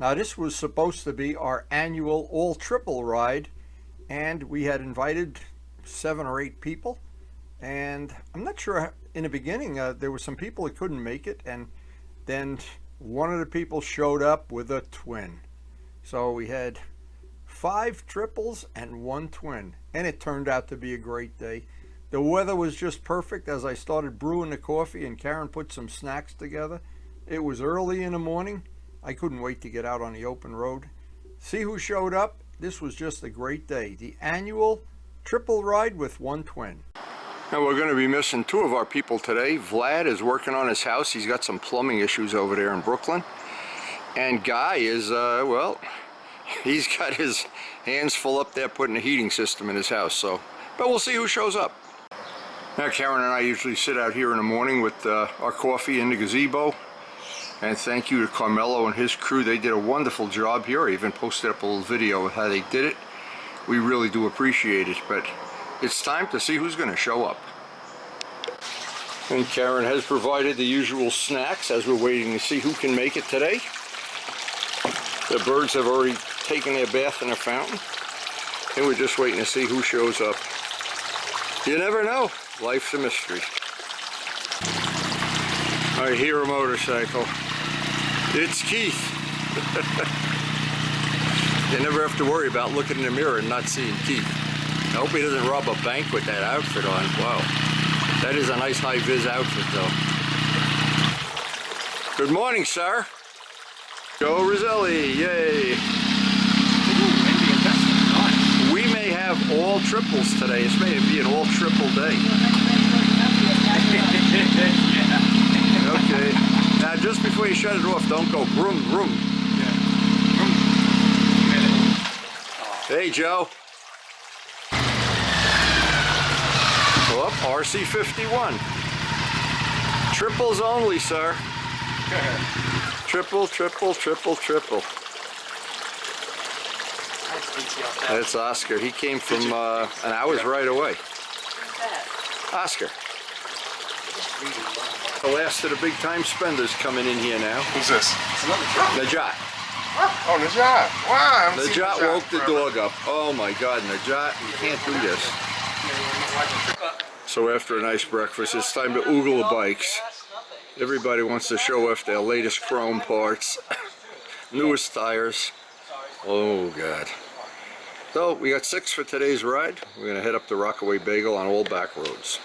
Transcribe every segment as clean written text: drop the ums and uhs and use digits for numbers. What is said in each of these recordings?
Now this was supposed to be our annual all triple ride, and we had invited 7 or 8 people, and I'm not sure in the beginning there were some people that couldn't make it, and then one of the people showed up with a twin. So we had 5 triples and 1 twin, and it turned out to be a great day. The weather was just perfect as I started brewing the coffee and Karen put some snacks together. It was early in the morning. I couldn't wait to get out on the open road. See who showed up? This was just a great day. The annual triple ride with 1 twin. Now we're going to be missing 2 of our people today. Vlad is working on his house. He's got some plumbing issues over there in Brooklyn. And Guy is, well, he's got his hands full up there putting a heating system in his house. So, but we'll see who shows up. Now Karen and I usually sit out here in the morning with our coffee in the gazebo. And thank you to Carmelo and his crew. They did a wonderful job here. I even posted up a little video of how they did it. We really do appreciate it. But it's time to see who's going to show up. And Karen has provided the usual snacks as we're waiting to see who can make it today. The birds have already taken their bath in a fountain, and we're just waiting to see who shows up. You never know. Life's a mystery. I hear a motorcycle. It's Keith. You never have to worry about looking in the mirror and not seeing Keith. I hope he doesn't rob a bank with that outfit on. Wow. That is a nice high-vis outfit, though. Good morning, sir. Joe Roselli, yay. We may have all triples today. This may be an all triple day. Okay. Now, just before you shut it off, don't go vroom, vroom. Hey, Joe. Oh, RC51. Triples only, sir. Triple, triple, triple, triple. That's Oscar. He came from an hour's right away. Oscar. The last of the big time spenders coming in here now. Who's this? Najat. Oh, Najat. Wow. Najat woke the dog up. Oh my God, Najat, you can't do this. So after a nice breakfast, it's time to oogle the bikes. Everybody wants to show off their latest chrome parts, newest tires. Oh God. So we got 6 for today's ride. We're going to head up to Rockaway Bagel on all back roads.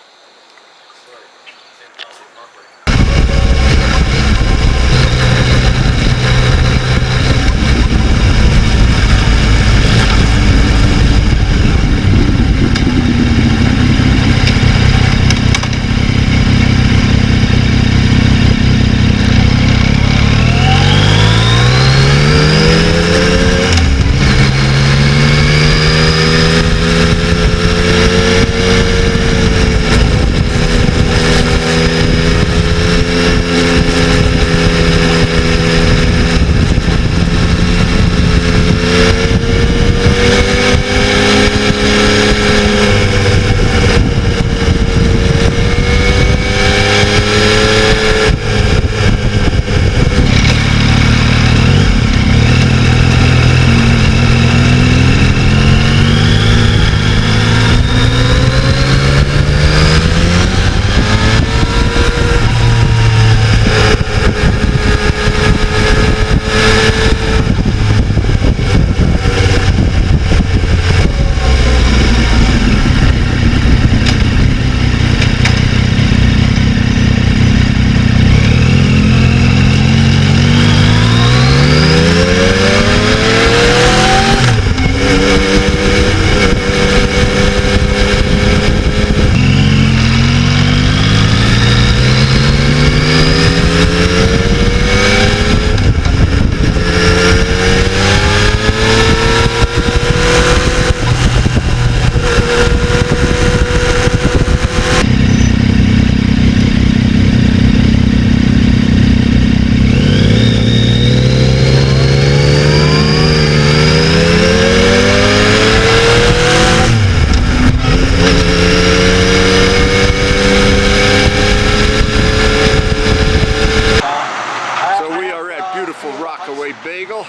Rockaway Bagel.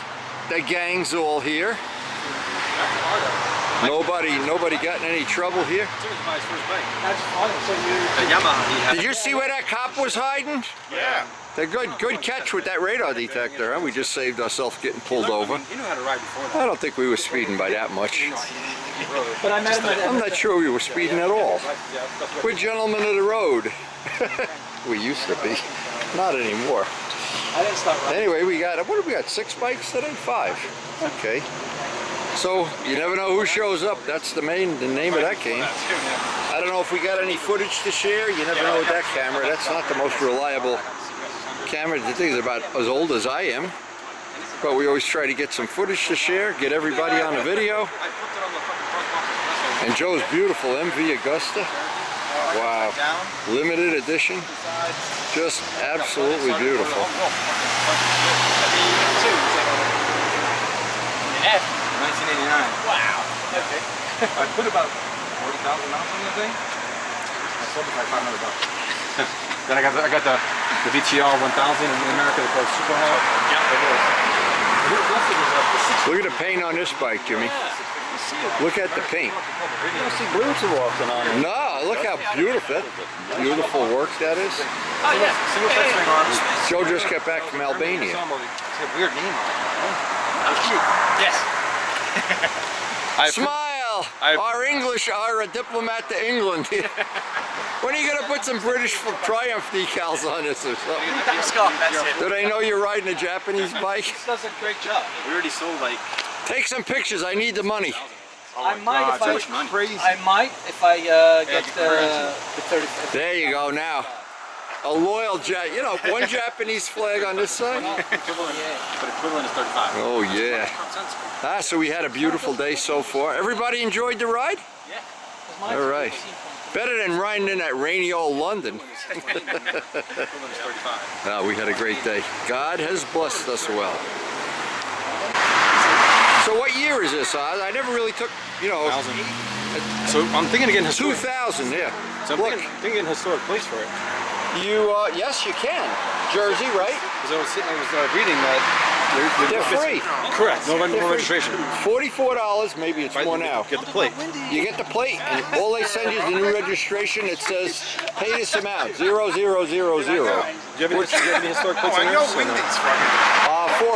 The gang's all here. Nobody got in any trouble here. Did you see where that cop was hiding? Yeah. The good catch with that radar detector, huh? We just saved ourselves getting pulled over. You knew how to ride before I don't think we were speeding by that much. But I met him at I'm not sure we were speeding at all. We're gentlemen of the road. We used to be. Not anymore. I didn't stop riding. Anyway, what have we got? 6 bikes today? 5. Okay. So, you never know who shows up. That's the name of that game. I don't know if we got any footage to share. You never know with that camera. That's not the most reliable camera. The thing is about as old as I am. But we always try to get some footage to share, get everybody on the video. And Joe's beautiful MV Augusta. Wow. Limited edition. Just absolutely beautiful. F. 1989. Wow. Okay. I put about 40,000 miles on the thing. I sold it for like $500. Then I got the VTR 1000 in America that goes super hard. Look at the paint on this bike, Jimmy. Look at the paint. You don't see blooms so often on it. No, look how beautiful beautiful work that is. Oh yeah. Single touch ring on. Joe just got back from Albania. It's a weird name on it. Yes. Smile! Our diplomat to England. When are you going to put some British Triumph decals on this or something? Scott, that's it. Do they know you're riding a Japanese bike? This does a great job. We already sold like. Take some pictures, I need the money. I might if I get the 35. There you go now. A loyal one Japanese flag on this side. But equivalent is 35. Oh yeah. So we had a beautiful day so far. Everybody enjoyed the ride? Yeah. All right. Better than riding in that rainy old London. No, we had a great day. God has blessed us well. So what year is this, Oz? I never really took, So I'm thinking again 2000, yeah. So I'm thinking historic place for it. Yes, you can. Jersey, right? Because I was reading that they're free. Correct. No registration. $44, maybe it's more now. Get the plate. You get the plate, and all they send you is the new registration. It says, pay this amount, 0000. Do you have any historic plates on yours? 4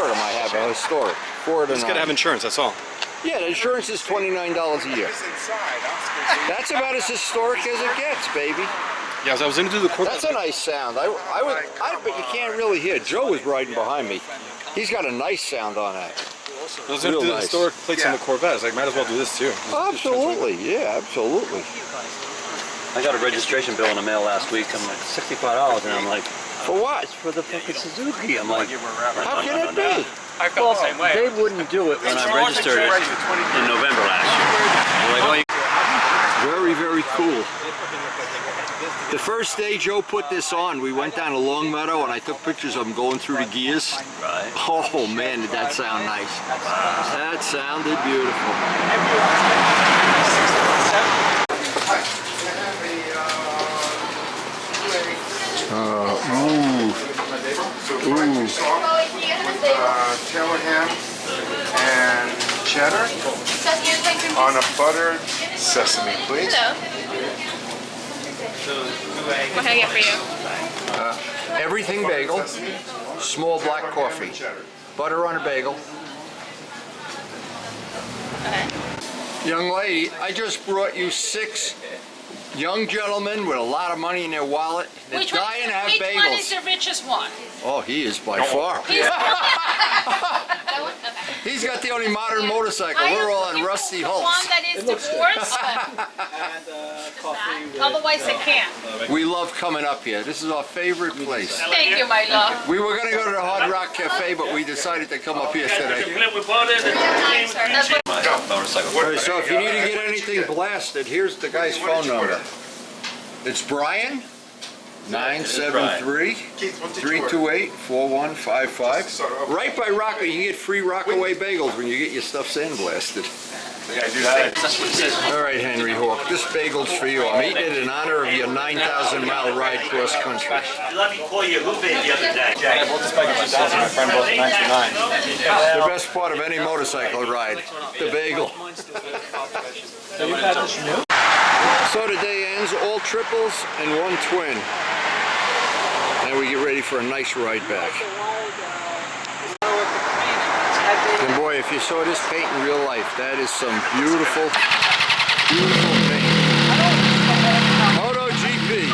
of them I have, historic. 4 of them. Just gotta have insurance, that's all. Yeah, the insurance is $29 a year. That's about as historic as it gets, baby. Yeah, so I was into the Corvette. That's a nice sound. But you can't really hear. Joe was riding behind me. He's got a nice sound on that. I was into the historic plates on the Corvette. I was like, might as well do this too. Absolutely, yeah, absolutely. I got a registration bill in the mail last week. I'm like, $65, and I'm like, for what? it's for the fucking Suzuki. I'm like, how can it be? I felt the same way. they wouldn't do it when I registered it in November last year. Very, very cool. The first day Joe put this on, we went down to Long Meadow and I took pictures of him going through the gears. Right. Oh man, did that sound nice. That sounded beautiful. Tailor ham and cheddar on a buttered sesame, please. What can I get for you? Everything bagel, small black coffee, butter on a bagel. Okay. Young lady, I just brought you 6 young gentlemen with a lot of money in their wallet. They're dying to have Which bagels. one is the richest one? Oh, he is by far. He's that one? Okay. He's got the only modern motorcycle. I We're all am on looking rusty for hulks. one that is divorced. And coffee with... Otherwise, I can't. We love coming up here. This is our favorite place. Thank you, my love. We were going to go to the Hard Rock Cafe, but we decided to come up here today. That's what All right, so if you need to get anything blasted, here's the guy's phone number. It's Brian, 973-328-4155. Right by Rockaway. You can get free Rockaway bagels when you get your stuff sandblasted. Yeah, do that. All right, Henry Hawk, this bagel's for you. I'm eating it in honor of your 9,000-mile ride cross country. Let me call you Lupe the other day. I bought this bag of 2,000. My friend bought it 9 The best part of any motorcycle ride, the bagel. So the day ends, all triples and one twin. Now we get ready for a nice ride back. And boy, if you saw this paint in real life, that is some beautiful, beautiful paint. Moto GP.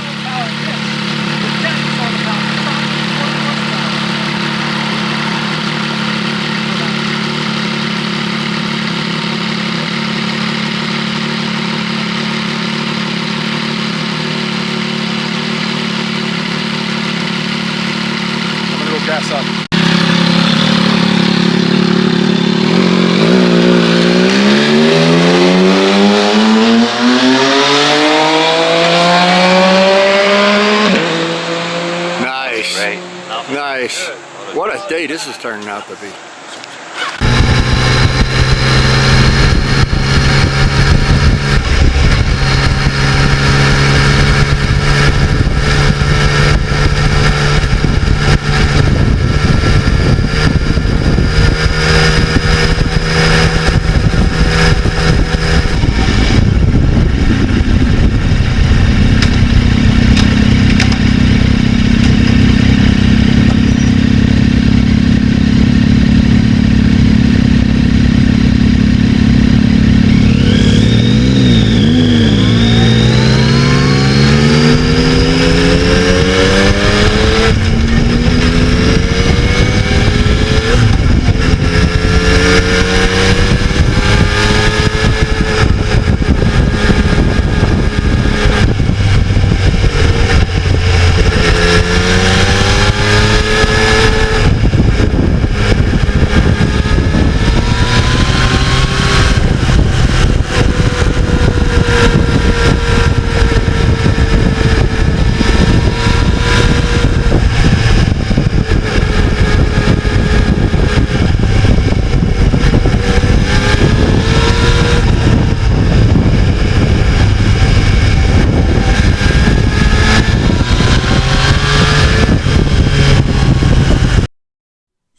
I'm gonna go gas up. Nice. What a day this is turning out to be.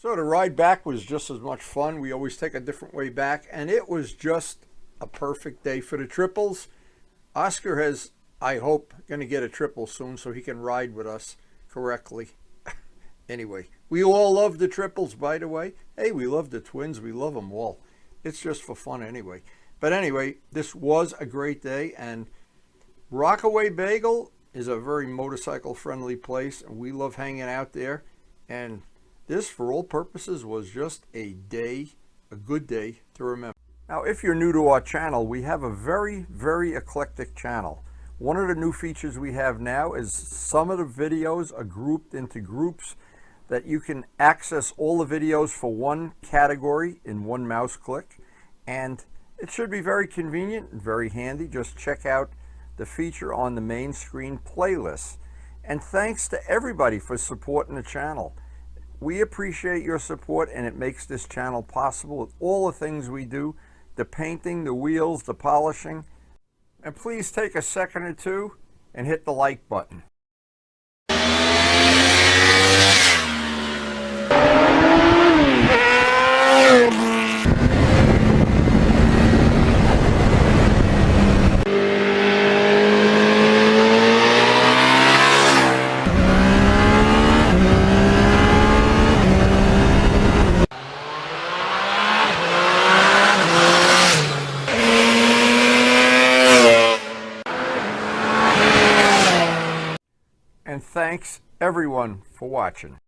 So the ride back was just as much fun. We always take a different way back, and it was just a perfect day for the triples. Oscar has, I hope, going to get a triple soon so he can ride with us correctly. Anyway, we all love the triples, by the way. Hey, we love the twins. We love them all. It's just for fun anyway. But anyway, this was a great day, and Rockaway Bagel is a very motorcycle-friendly place, and we love hanging out there. And this, for all purposes, was just a day, a good day to remember. Now, if you're new to our channel, we have a very, very eclectic channel. One of the new features we have now is some of the videos are grouped into groups that you can access all the videos for one category in one mouse click. And it should be very convenient and very handy. Just check out the feature on the main screen playlist. And thanks to everybody for supporting the channel. We appreciate your support, and it makes this channel possible with all the things we do, the painting, the wheels, the polishing. And please take a second or two and hit the like button. And thanks everyone for watching.